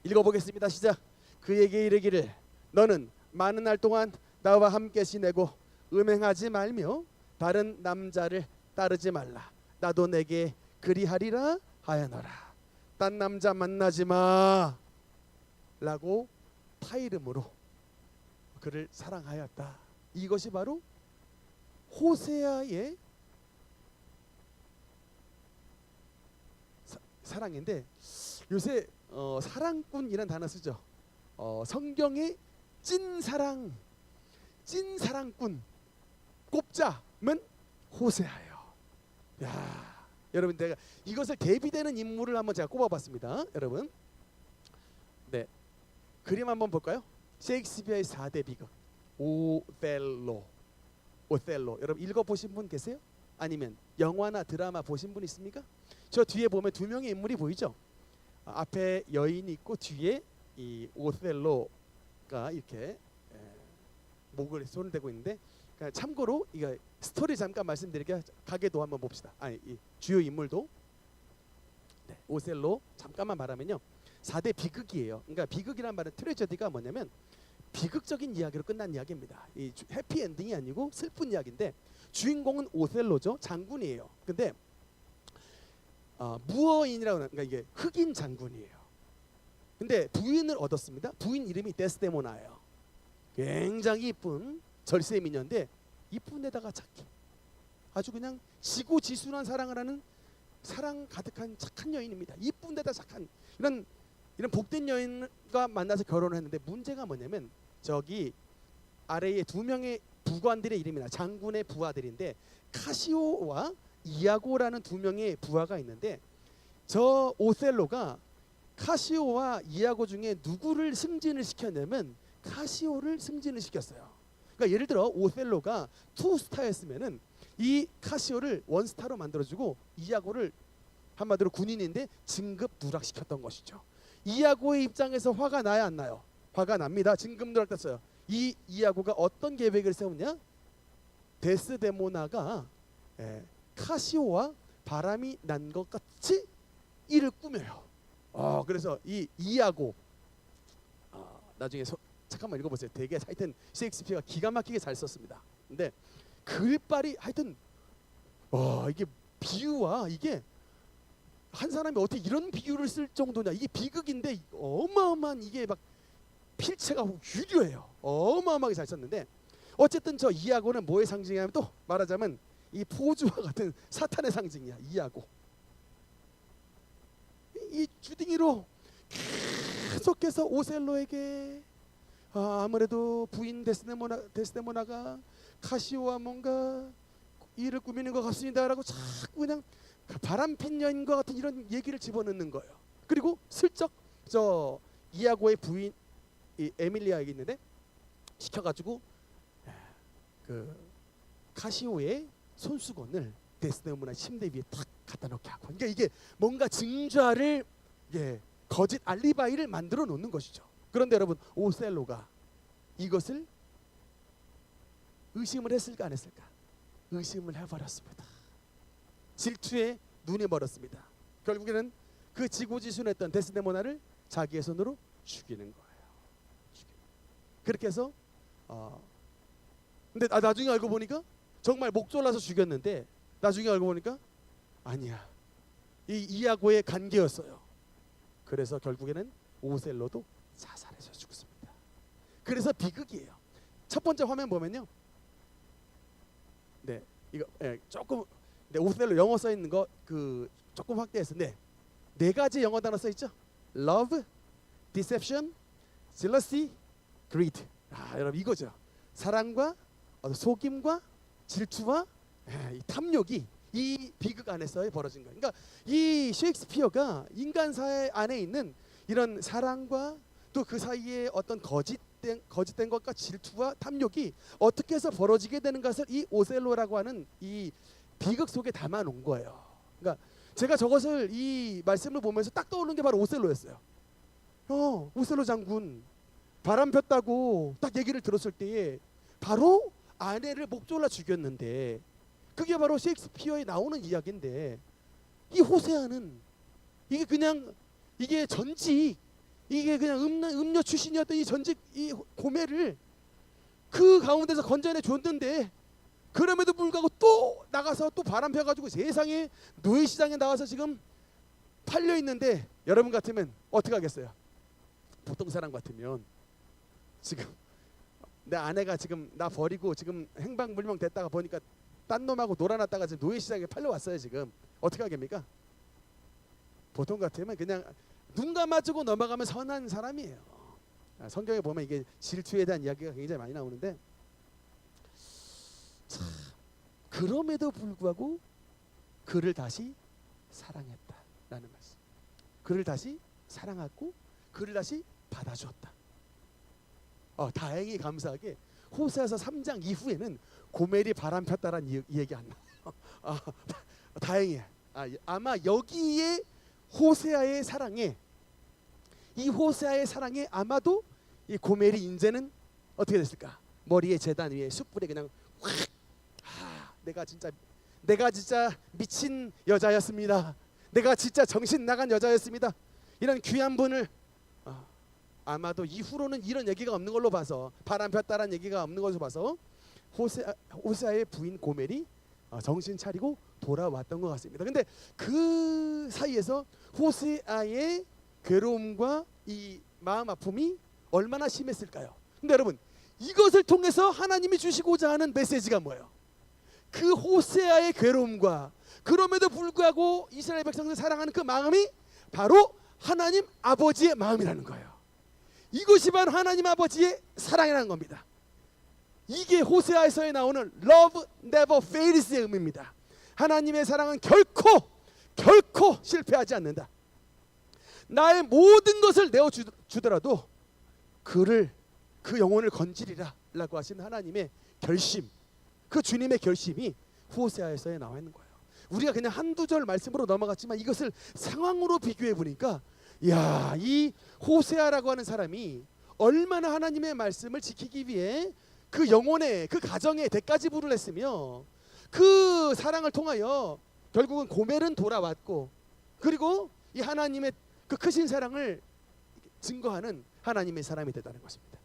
읽어보겠습니다. 시작. 그에게 이르기를 너는 많은 날 동안 나와 함께 지내고 음행하지 말며 다른 남자를 따르지 말라. 나도 내게 그리하리라 하여너라. 딴 남자 만나지 마 라고 타 이름으로 그를 사랑하였다. 이것이 바로 호세아의 사랑인데 요새 사랑꾼이라는 단어 쓰죠. 성경의 찐사랑, 찐사랑꾼 꼽자면 호세아예요. 야, 여러분 내가 이것을 대비되는 인물을 한번 제가 꼽아봤습니다. 여러분, 네, 그림 한번 볼까요? 셰익스피어의 4대 비극 오텔로. 여러분 읽어보신 분 계세요? 아니면 영화나 드라마 보신 분 있습니까? 저 뒤에 보면 두 명의 인물이 보이죠? 앞에 여인이 있고 뒤에 이 오텔로가 이렇게 목을 손을 대고 있는데, 그러니까 참고로 이거 스토리 잠깐 말씀드릴게요. 가게도 한번 봅시다. 아니 이 주요 인물도. 네, 오셀로 잠깐만 말하면요 4대 비극이에요. 그러니까 비극이란 말은 트레저디가 뭐냐면 비극적인 이야기로 끝난 이야기입니다. 이 해피 엔딩이 아니고 슬픈 이야기인데 주인공은 오셀로죠. 장군이에요. 근데 무어인이라고 하는, 그러니까 이게 흑인 장군이에요. 근데 부인을 얻었습니다. 부인 이름이 데스데모나예요. 굉장히 이쁜 절세 미녀인데 이쁜 데다가 착해. 아주 그냥 지고지순한 사랑을 하는 사랑 가득한 착한 여인입니다. 이쁜 데다 착한 이런 복된 여인과 만나서 결혼을 했는데 문제가 뭐냐면 저기 아래에 두 명의 부관들의 이름이나 장군의 부하들인데 카시오와 이아고라는 두 명의 부하가 있는데 저 오셀로가 카시오와 이아고 중에 누구를 승진을 시켰냐면 카시오를 승진을 시켰어요. 그러니까 예를 들어 오셀로가 투스타였으면은 이 카시오를 원스타로 만들어주고 이아고를 한마디로 군인인데 진급 누락시켰던 것이죠. 이아고의 입장에서 화가 나야 안 나요? 화가 납니다. 진급 누락됐어요. 이 이아고가 어떤 계획을 세우냐? 데스데모나가 카시오와 바람이 난 것 같이 이를 꾸며요. 그래서 이 이아고 나중에 잠깐만 읽어보세요. 되게 하여튼 셰익스피어가 기가 막히게 잘 썼습니다. 근데 글빨이 하여튼 이게 비유와 이게 한 사람이 어떻게 이런 비유를 쓸 정도냐. 이게 비극인데 어마어마한 이게 막 필체가 유려해요. 어마어마하게 잘 썼는데 어쨌든 저 이아고는 뭐의 상징이냐면 또 말하자면 이 포주와 같은 사탄의 상징이야. 이아고. 이 주둥이로 계속해서 오셀로에게 아무래도 부인 데스데모나가 카시오와 뭔가 일을 꾸미는 것 같습니다라고 자꾸 그냥 바람핀 여인과 같은 이런 얘기를 집어넣는 거예요. 그리고 슬쩍 저 이아고의 부인 이 에밀리아에게 있는데 시켜가지고 그 카시오의 손수건을 데스데모나 침대 위에 탁 갖다 놓게 하고, 그러니까 이게 뭔가 증좌를 거짓 알리바이를 만들어 놓는 것이죠. 그런데 여러분 오셀로가 이것을 의심을 했을까 안 했을까? 의심을 해버렸습니다. 질투에 눈이 멀었습니다. 결국에는 그 지고지순했던 데스데모나를 자기의 손으로 죽이는 거예요. 그렇게 해서 근데 나중에 알고 보니까 정말 목 졸라서 죽였는데 나중에 알고 보니까 아니야, 이 이아고의 관계였어요. 그래서 결국에는 오셀로도 자살해서 죽습니다. 그래서 비극이에요. 첫 번째 화면 보면요, 네 이거 조금 오셀로 영어 써 있는 거 그 조금 확대해서 네 가지 영어 단어 써 있죠. Love, Deception, Jealousy, Greed. 여러분 이거죠. 사랑과 속임과 질투와 이 탐욕이 이 비극 안에서 벌어진 거예요. 그러니까 이 셰익스피어가 인간 사회 안에 있는 이런 사랑과 또 그 사이에 어떤 거짓된 거짓된 것과 질투와 탐욕이 어떻게 해서 벌어지게 되는 것을 이 오셀로라고 하는 이 비극 속에 담아 놓은 거예요. 그러니까 제가 저것을 이 말씀을 보면서 딱 떠오르는 게 바로 오셀로였어요. 오셀로 장군 바람 폈다고 딱 얘기를 들었을 때에 바로 아내를 목 졸라 죽였는데, 그게 바로 셰익스피어에 나오는 이야기인데, 이 호세아는 이게 그냥 이게 전직, 이게 그냥 음녀 출신이었던 이 전직 이 고멜을 그 가운데서 건져내 줬는데, 그럼에도 불구하고 또 나가서 또 바람 펴가지고 세상에 노예시장에 나와서 지금 팔려 있는데, 여러분 같으면 어떻게 하겠어요? 보통 사람 같으면 지금 내 아내가 지금 나 버리고 지금 행방불명 됐다가 보니까 딴 놈하고 놀아놨다가 지금 노예시장에 팔려왔어요. 지금 어떻게 하겠습니까? 보통 같으면 그냥 눈 감아주고 넘어가면 선한 사람이에요. 성경에 보면 이게 질투에 대한 이야기가 굉장히 많이 나오는데, 참, 그럼에도 불구하고 그를 다시 사랑했다라는 말씀. 그를 다시 사랑하고 그를 다시 받아주었다. 다행히 감사하게 호세아서 3장 이후에는 고멜이 바람 폈다라는 얘기 안 나와요. 다행이야. 아마 여기에 호세아의 사랑에, 이 호세아의 사랑에 아마도 이 고멜이 이제는 어떻게 됐을까? 머리에 제단 위에 숯불에 그냥 확, 내가 진짜 미친 여자였습니다. 내가 진짜 정신 나간 여자였습니다. 이런 귀한 분을 아마도 이후로는 이런 얘기가 없는 걸로 봐서, 바람 폈다라는 얘기가 없는 걸로 봐서 호세아의 부인 고멜이 정신 차리고 돌아왔던 것 같습니다. 근데 그 사이에서 호세아의 괴로움과 이 마음 아픔이 얼마나 심했을까요? 근데 여러분, 이것을 통해서 하나님이 주시고자 하는 메시지가 뭐예요? 그 호세아의 괴로움과 그럼에도 불구하고 이스라엘 백성을 사랑하는 그 마음이 바로 하나님 아버지의 마음이라는 거예요. 이것이 바로 하나님 아버지의 사랑이라는 겁니다. 이게 호세아에서 나오는 Love never fails의 의미입니다. 하나님의 사랑은 결코 실패하지 않는다. 나의 모든 것을 내어주더라도 그 영혼을 건지리라 라고 하신 하나님의 결심, 그 주님의 결심이 호세아에서 나와 있는 거예요. 우리가 그냥 한두 절 말씀으로 넘어갔지만 이것을 상황으로 비교해 보니까, 야, 이 호세아라고 하는 사람이 얼마나 하나님의 말씀을 지키기 위해 그 영혼의, 그 가정의 대가지불을 했으며, 그 사랑을 통하여 결국은 고멜은 돌아왔고, 그리고 이 하나님의 그 크신 사랑을 증거하는 하나님의 사람이 됐다는 것입니다.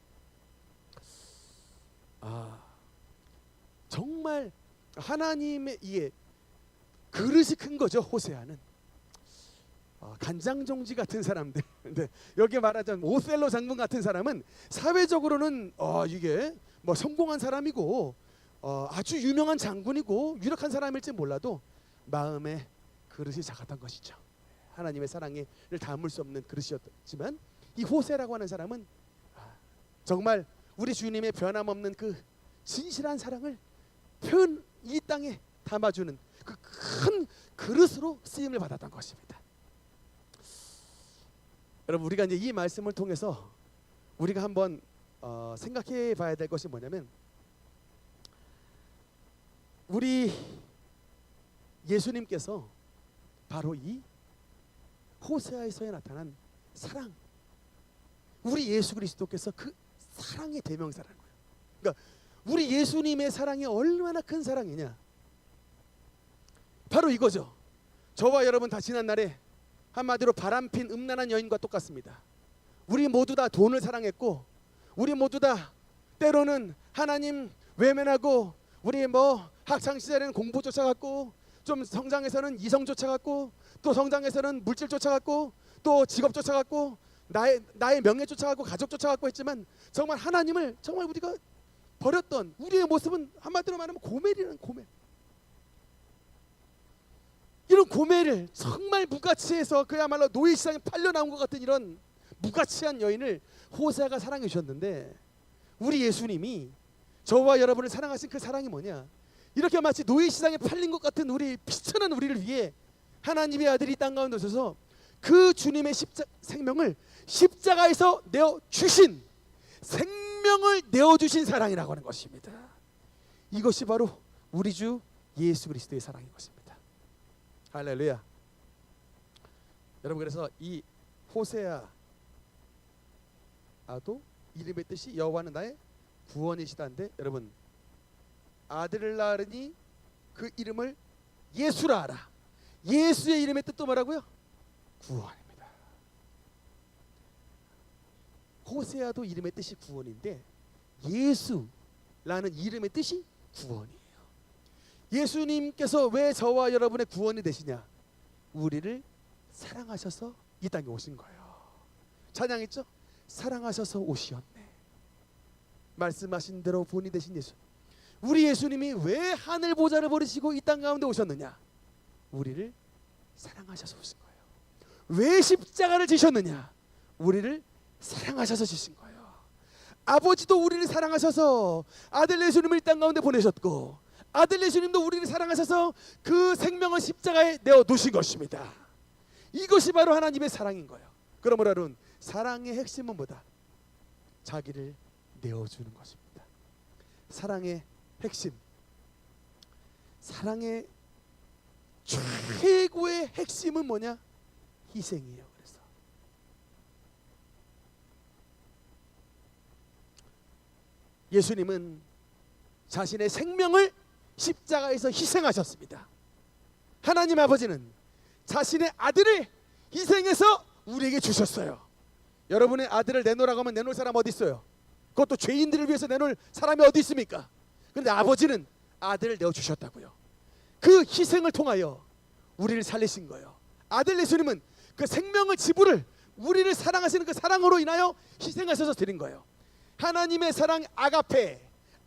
정말 하나님의 이게 그릇이 큰 거죠. 호세아는 간장종지 같은 사람들. 근데 여기 말하자면 오셀로 장군 같은 사람은 사회적으로는 이게 뭐 성공한 사람이고 아주 유명한 장군이고 유력한 사람일지 몰라도 마음의 그릇이 작았던 것이죠. 하나님의 사랑을 담을 수 없는 그릇이었지만, 이 호세라고 하는 사람은 정말 우리 주님의 변함없는 그 진실한 사랑을 이 땅에 담아주는 그 큰 그릇으로 쓰임을 받았던 것입니다. 여러분, 우리가 이제 이 말씀을 통해서 우리가 한번 생각해 봐야 될 것이 뭐냐면, 우리 예수님께서 바로 이 호세아에서 나타난 사랑, 우리 예수 그리스도께서 그 사랑의 대명사라는 거예요. 그러니까 우리 예수님의 사랑이 얼마나 큰 사랑이냐, 바로 이거죠. 저와 여러분 다 지난날에 한마디로 바람핀 음란한 여인과 똑같습니다. 우리 모두 다 돈을 사랑했고, 우리 모두 다 때로는 하나님 외면하고, 우리 뭐 학창 시절에는 공부 쫓아갔고, 좀 성장해서는 이성 쫓아갔고, 또 성장해서는 물질 쫓아갔고, 또 직업 쫓아갔고, 나의 명예 쫓아갔고, 가족 쫓아갔고 했지만, 정말 하나님을 정말 우리가 버렸던 우리의 모습은 한마디로 말하면 고멜이라는 고멜. 이런 고멜을 정말 무가치해서 그야말로 노예시장에 팔려 나온 것 같은 이런 무가치한 여인을 호세아가 사랑해 주셨는데, 우리 예수님이 저와 여러분을 사랑하신 그 사랑이 뭐냐, 이렇게 마치 노예시장에 팔린 것 같은 우리 비천한 우리를 위해 하나님의 아들이 땅 가운데 오셔서 그 주님의 생명을 십자가에서 내어 주신, 생명을 내어주신 사랑이라고 하는 것입니다. 이것이 바로 우리 주 예수 그리스도의 사랑인 것입니다. 할렐루야. 여러분, 그래서 이 호세아도 이름의 뜻이 여호와는 나의 구원이시다는데, 여러분, 아들을 낳으니 그 이름을 예수라 하라. 예수의 이름의 뜻도 뭐라고요? 구원입니다. 호세아도 이름의 뜻이 구원인데 예수라는 이름의 뜻이 구원이에요. 예수님께서 왜 저와 여러분의 구원이 되시냐? 우리를 사랑하셔서 이 땅에 오신 거예요. 찬양했죠? 사랑하셔서 오시었네. 말씀하신 대로 본이 되신 예수. 우리 예수님이 왜 하늘 보좌를 버리시고 이 땅 가운데 오셨느냐? 우리를 사랑하셔서 오신 거예요. 왜 십자가를 지셨느냐? 우리를 사랑하셔서 지신 거예요. 아버지도 우리를 사랑하셔서 아들 예수님을 이 땅 가운데 보내셨고, 아들 예수님도 우리를 사랑하셔서 그 생명을 십자가에 내어 놓으신 것입니다. 이것이 바로 하나님의 사랑인 거예요. 그러므로 여러분, 사랑의 핵심은 뭐다? 자기를 내어주는 것입니다. 사랑의 핵심, 사랑의 최고의 핵심은 뭐냐? 희생이에요. 그래서 예수님은 자신의 생명을 십자가에서 희생하셨습니다. 하나님 아버지는 자신의 아들을 희생해서 우리에게 주셨어요. 여러분의 아들을 내놓으라고 하면 내놓을 사람 어디 있어요? 그것도 죄인들을 위해서 내놓을 사람이 어디 있습니까? 그런데 아버지는 아들을 내어주셨다고요. 그 희생을 통하여 우리를 살리신 거예요. 아들 예수님은 그 생명을 지불을 우리를 사랑하시는 그 사랑으로 인하여 희생하셔서 드린 거예요. 하나님의 사랑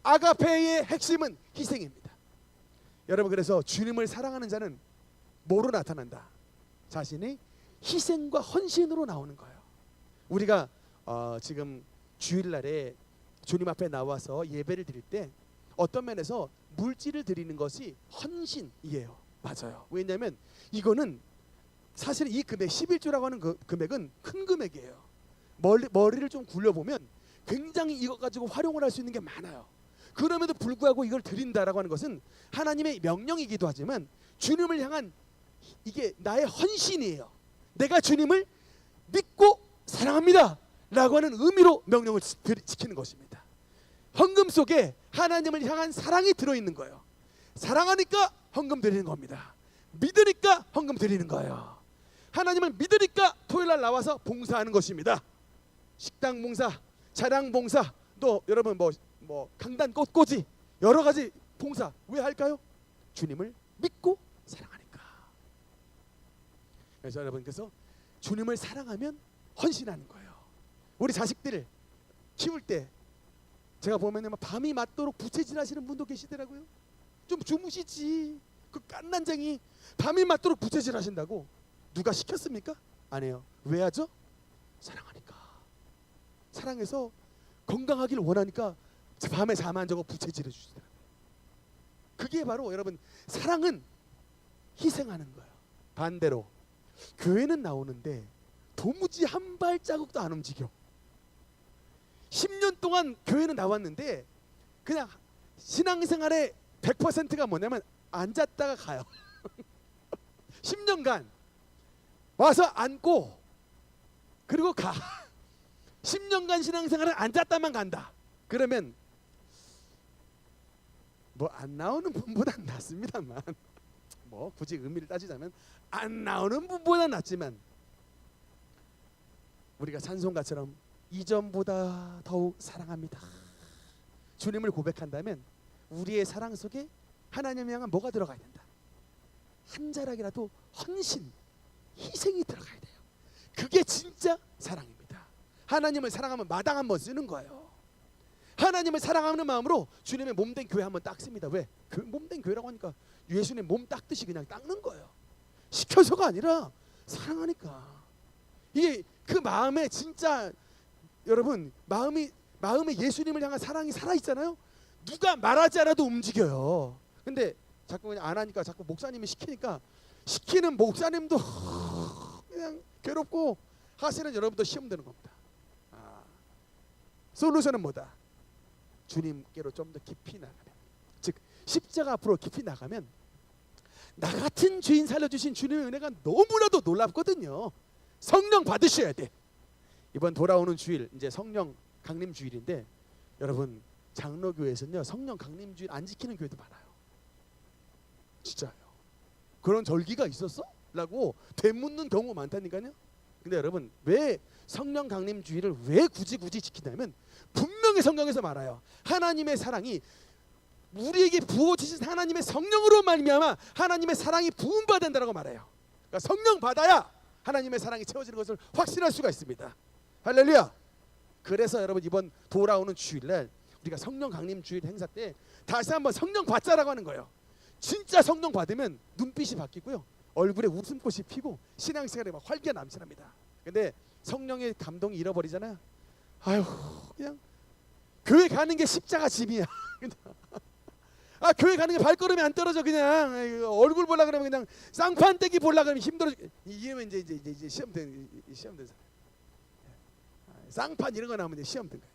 아가페의 핵심은 희생입니다. 여러분, 그래서 주님을 사랑하는 자는 뭐로 나타난다? 자신의 희생과 헌신으로 나오는 거예요. 우리가 지금 주일날에 주님 앞에 나와서 예배를 드릴 때 어떤 면에서 물질을 드리는 것이 헌신이에요. 맞아요. 왜냐하면 이거는 사실 이 금액 11조라고 하는 그 금액은 큰 금액이에요. 머리를 좀 굴려보면 굉장히 이것 가지고 활용을 할 수 있는 게 많아요. 그럼에도 불구하고 이걸 드린다라고 하는 것은 하나님의 명령이기도 하지만 주님을 향한 이게 나의 헌신이에요. 내가 주님을 믿고 사랑합니다 라고 하는 의미로 명령을 지키는 것입니다. 헌금 속에 하나님을 향한 사랑이 들어있는 거예요. 사랑하니까 헌금 드리는 겁니다. 믿으니까 헌금 드리는 거예요. 하나님을 믿으니까 토요일날 나와서 봉사하는 것입니다. 식당 봉사, 차량 봉사, 또 여러분 뭐 강단 꽃꽂이 여러 가지 봉사 왜 할까요? 주님을 믿고 사랑하니까. 그래서 여러분께서 주님을 사랑하면 헌신하는 거예요. 우리 자식들을 키울 때 제가 보면 밤이 맞도록 부채질 하시는 분도 계시더라고요. 좀 주무시지. 그 깐난쟁이 밤이 맞도록 부채질 하신다고 누가 시켰습니까? 안 해요. 왜 하죠? 사랑하니까. 사랑해서 건강하기를 원하니까 밤에 잠 안 자고 부채질해 주시더라고요. 그게 바로 여러분 사랑은 희생하는 거예요. 반대로 교회는 나오는데 도무지 한 발자국도 안 움직여. 10년 동안 교회는 나왔는데 그냥 신앙생활의 100%가 뭐냐면 앉았다가 가요. 10년간 와서 앉고 그리고 가. 10년간 신앙생활을 앉았다만 간다. 그러면 뭐 안 나오는 분보단 낫습니다만 뭐 굳이 의미를 따지자면 안 나오는 분보다 낫지만 우리가 찬송가처럼 이전보다 더욱 사랑합니다. 주님을 고백한다면 우리의 사랑 속에 하나님을 향한 뭐가 들어가야 된다? 한 자락이라도 헌신, 희생이 들어가야 돼요. 그게 진짜 사랑입니다. 하나님을 사랑하면 마당 한번 쓰는 거예요. 하나님을 사랑하는 마음으로 주님의 몸된 교회 한번 닦습니다. 왜? 그 몸된 교회라고 하니까 예수님 몸 닦듯이 그냥 닦는 거예요. 시켜서가 아니라 사랑하니까. 이게 그 마음에 진짜 여러분 마음에 예수님을 향한 사랑이 살아있잖아요. 누가 말하지 않아도 움직여요. 근데 자꾸 그냥 안 하니까 자꾸 목사님이 시키니까 시키는 목사님도 그냥 괴롭고 하시는 여러분도 시험 드는 겁니다. 솔루션은 뭐다? 주님께로 좀 더 깊이 나가면, 즉 십자가 앞으로 깊이 나가면 나 같은 죄인 살려주신 주님의 은혜가 너무나도 놀랍거든요. 성령 받으셔야 돼. 이번 돌아오는 주일 이제 성령 강림 주일인데 여러분 장로교회에서는요 성령 강림 주일 안 지키는 교회도 많아요. 진짜요. 그런 절기가 있었어? 라고 되묻는 경우가 많다니까요. 근데 여러분 왜 성령 강림 주일을 왜 굳이 지키냐면 분명히 성경에서 말해요. 하나님의 사랑이 우리에게 부어주신 하나님의 성령으로 말미암아 하나님의 사랑이 부음받는다라고 말해요. 그러니까 성령 받아야 하나님의 사랑이 채워지는 것을 확신할 수가 있습니다. 할렐루야. 그래서 여러분 이번 돌아오는 주일날 우리가 성령 강림 주일 행사 때 다시 한번 성령 받자라고 하는 거예요. 진짜 성령 받으면 눈빛이 바뀌고요, 얼굴에 웃음꽃이 피고 신앙생활에 막 활기가 넘쳐납니다. 근데 성령의 감동이 잃어버리잖아요. 아유 그냥 교회 가는 게 십자가 짐이야. 아 교회 가는 게 발걸음이 안 떨어져. 그냥 얼굴 보려 그러면 그냥 쌍판 떼기 보려 그러면 힘들어. 이러면 이제 시험 된 사람. 쌍판 이런 거 나오면 이제 시험 된 거야.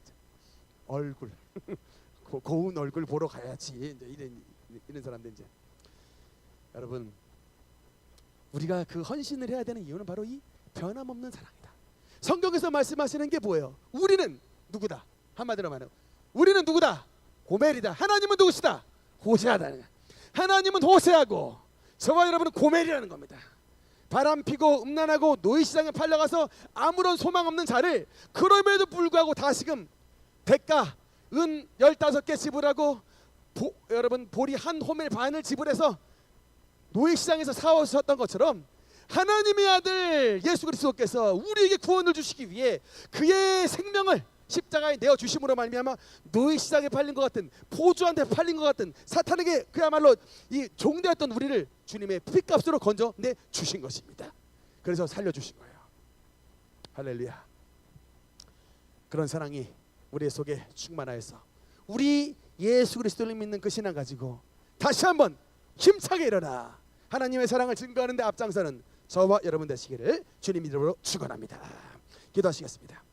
얼굴 고운 얼굴 보러 가야지. 이제 이런 사람들 이제 여러분 우리가 그 헌신을 해야 되는 이유는 바로 이 변함없는 사랑이다. 성경에서 말씀하시는 게 뭐예요? 우리는 누구다? 한마디로 말해요. 우리는 누구다? 고멜이다. 하나님은 누구시다? 호세아다. 하나님은 호세아고 저와 여러분은 고멜이라는 겁니다. 바람 피고 음란하고 노예시장에 팔려가서 아무런 소망 없는 자를 그럼에도 불구하고 다시금 대가 은 15개 지불하고 여러분 보리 한 호멜 반을 지불해서 노예시장에서 사오셨던 것처럼 하나님의 아들 예수 그리스도께서 우리에게 구원을 주시기 위해 그의 생명을 십자가에 내어주심으로 말미암아 노예시장에 팔린 것 같은, 포주한테 팔린 것 같은 사탄에게 그야말로 이 종되었던 우리를 주님의 피값으로 건져내 주신 것입니다. 그래서 살려주신 거예요. 할렐루야. 그런 사랑이 우리 속에 충만하여서 우리 예수 그리스도를 믿는 그 신앙 가지고 다시 한번 힘차게 일어나 하나님의 사랑을 증거하는 데 앞장서는 저와 여러분 되시기를 주님 이름으로 축원합니다. 기도하시겠습니다.